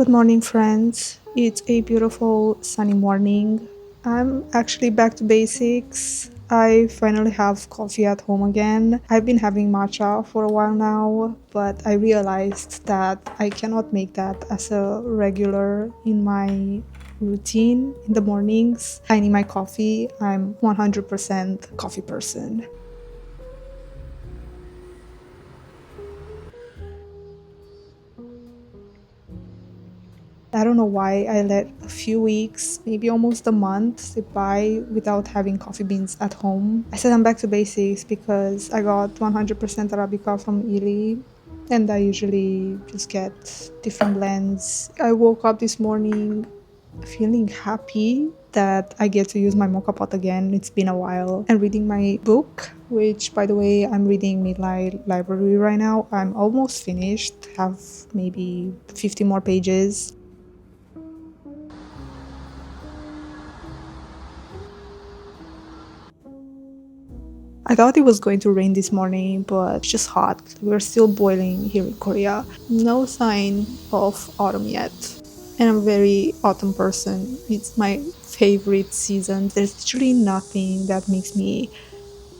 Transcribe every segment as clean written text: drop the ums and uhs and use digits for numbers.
Good morning, friends. It's a beautiful sunny morning. I'm actually back to basics. I finally have coffee at home again. I've been having matcha for a while now, but I realized that I cannot make that as a regular in my routine in the mornings. I need my coffee. I'm 100% coffee person. I don't know why I let a few weeks, maybe almost a month, slip by without having coffee beans at home. I said I'm back to basics because I got 100% Arabica from Ili, and I usually just get different blends. I woke up this morning feeling happy that I get to use my mocha pot again. It's been a while. And reading my book, which by the way, I'm reading Midnight Library right now. I'm almost finished, have maybe 50 more pages. I thought it was going to rain this morning, but it's just hot. We're still boiling here in Korea. No sign of autumn yet. And I'm a very autumn person. It's my favorite season. There's literally nothing that makes me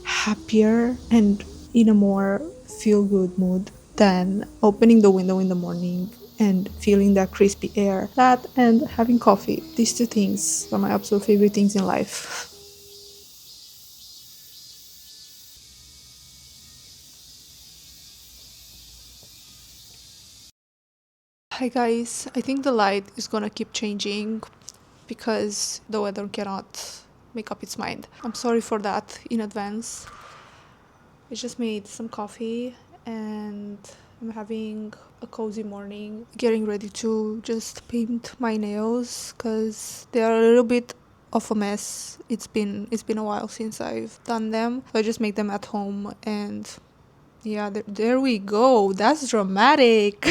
happier and in a more feel good mood than opening the window in the morning and feeling that crispy air. That and having coffee. These two things are my absolute favorite things in life. Hi guys, I think the light is gonna keep changing because the weather cannot make up its mind. I'm sorry for that in advance. I just made some coffee and I'm having a cozy morning, getting ready to just paint my nails because they are a little bit of a mess. It's been a while since I've done them. So I just make them at home and yeah, there we go. That's dramatic.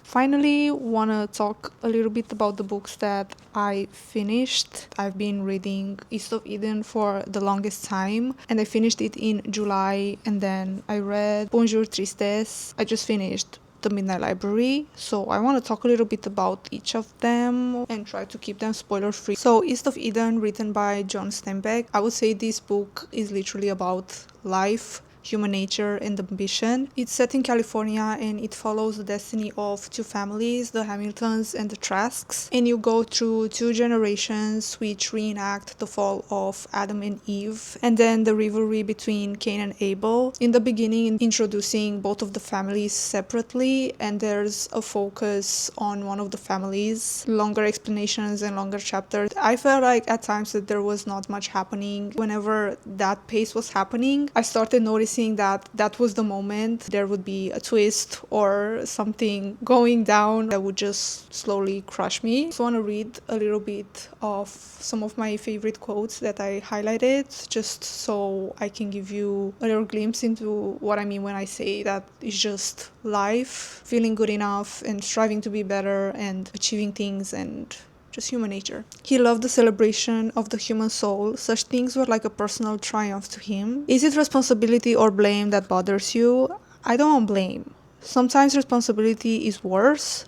Finally, want to talk a little bit about the books that I finished. I've been reading East of Eden for the longest time, and I finished it in July, and then I read Bonjour Tristesse. I just finished the Midnight Library, so I want to talk a little bit about each of them and try to keep them spoiler free. So East of Eden, written by John Steinbeck. I would say this book is literally about life, human nature, and ambition. It's set in California and it follows the destiny of two families, the Hamiltons and the Trasks. And you go through two generations which reenact the fall of Adam and Eve and then the rivalry between Cain and Abel. In the beginning, introducing both of the families separately, and there's a focus on one of the families, longer explanations and longer chapters. I felt like at times that there was not much happening. Whenever that pace was happening, I started noticing that that was the moment there would be a twist or something going down that would just slowly crush me. So I want to read a little bit of some of my favorite quotes that I highlighted just so I can give you a little glimpse into what I mean when I say that it's just life, feeling good enough and striving to be better and achieving things and just human nature. He loved the celebration of the human soul. Such things were like a personal triumph to him. Is it responsibility or blame that bothers you? I don't blame. Sometimes responsibility is worse.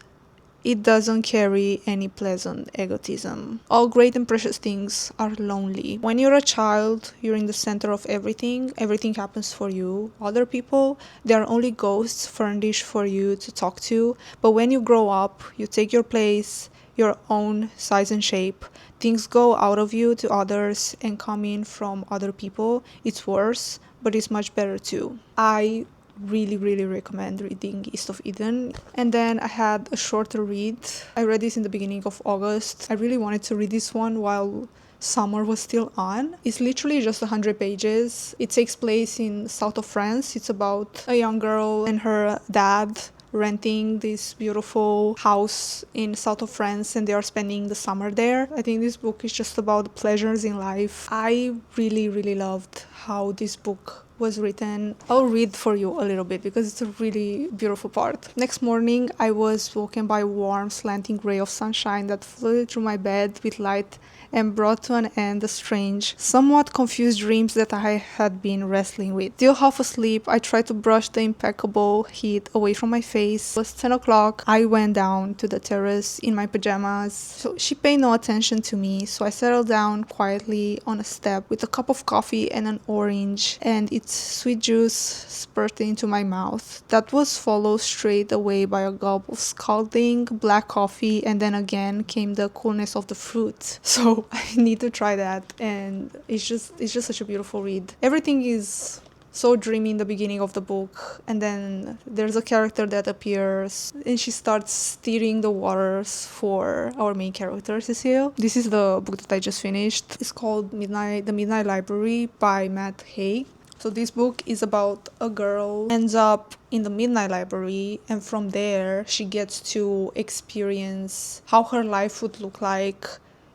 It doesn't carry any pleasant egotism. All great and precious things are lonely. When you're a child, you're in the center of everything. Everything happens for you. Other people, they are only ghosts furnished for you to talk to. But when you grow up, you take your place, your own size and shape. Things go out of you to others and come in from other people. It's worse, but it's much better too. I really recommend reading East of Eden. And then I had a shorter read. I read this in the beginning of August. I really wanted to read this one while summer was still on. It's literally just 100 pages. It takes place in south of France. It's about a young girl and her dad renting this beautiful house in south of France and they are spending the summer there. I think this book is just about the pleasures in life. I really loved how this book was written. I'll read for you a little bit because it's a really beautiful part. Next morning, I was woken by a warm, slanting ray of sunshine that flooded through my bed with light and brought to an end the strange, somewhat confused dreams that I had been wrestling with. Still half asleep, I tried to brush the impeccable heat away from my face. It was 10 o'clock. I went down to the terrace in my pajamas. So she paid no attention to me, so I settled down quietly on a step with a cup of coffee and an orange and its sweet juice spurting into my mouth. That was followed straight away by a gulp of scalding black coffee, and then again came the coolness of the fruit. So I need to try that, and it's just such a beautiful read. Everything is so dreamy in the beginning of the book, and then there's a character that appears and she starts steering the waters for our main character, Cecile. This is the book that I just finished. It's called The Midnight Library by Matt Haig. So this book is about a girl ends up in the Midnight Library, and from there she gets to experience how her life would look like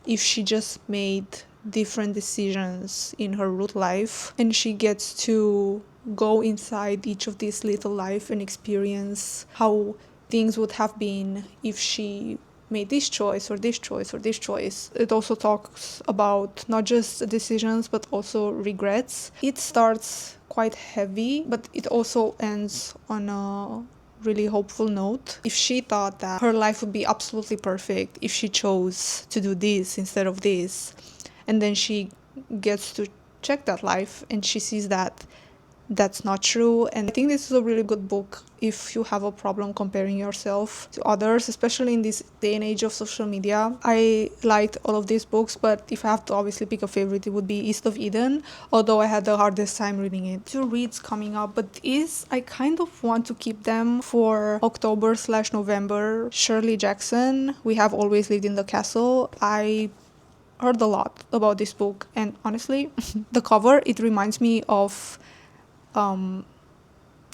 if she just made different decisions in her root life, and she gets to go inside each of these little life and experience how things would have been if she made this choice or this choice or this choice. It also talks about not just decisions but also regrets. It starts quite heavy, but it also ends on a really hopeful note. If she thought that her life would be absolutely perfect if she chose to do this instead of this, and then she gets to check that life and she sees that that's not true. And I think this is a really good book if you have a problem comparing yourself to others, especially in this day and age of social media. I liked all of these books, but if I have to obviously pick a favorite, it would be East of Eden, although I had the hardest time reading it. 2 reads coming up, but I kind of want to keep them for October/November. Shirley Jackson, We Have Always Lived in the Castle. I heard a lot about this book, and honestly, the cover, it reminds me of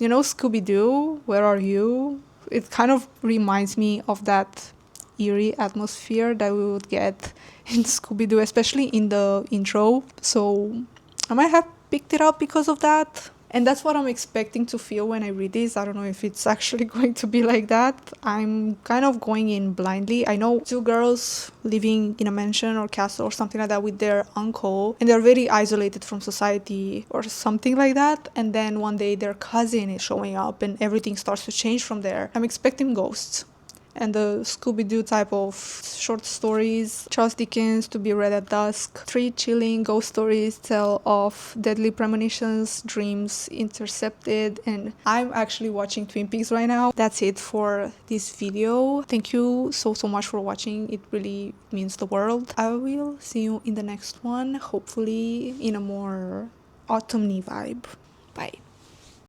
Scooby-Doo, Where Are You? It kind of reminds me of that eerie atmosphere that we would get in Scooby-Doo, especially in the intro. So I might have picked it up because of that. And that's what I'm expecting to feel when I read this. I don't know if it's actually going to be like that. I'm kind of going in blindly. I know 2 girls living in a mansion or castle or something like that with their uncle, and they're very isolated from society or something like that. And then one day their cousin is showing up and everything starts to change from there. I'm expecting ghosts and the Scooby-Doo type of short stories. Charles Dickens, To Be Read at Dusk. 3 chilling ghost stories tell of deadly premonitions, dreams intercepted, and I'm actually watching Twin Peaks right now. That's it for this video. Thank you so much for watching. It really means the world. I will see you in the next one, hopefully in a more autumny vibe. Bye.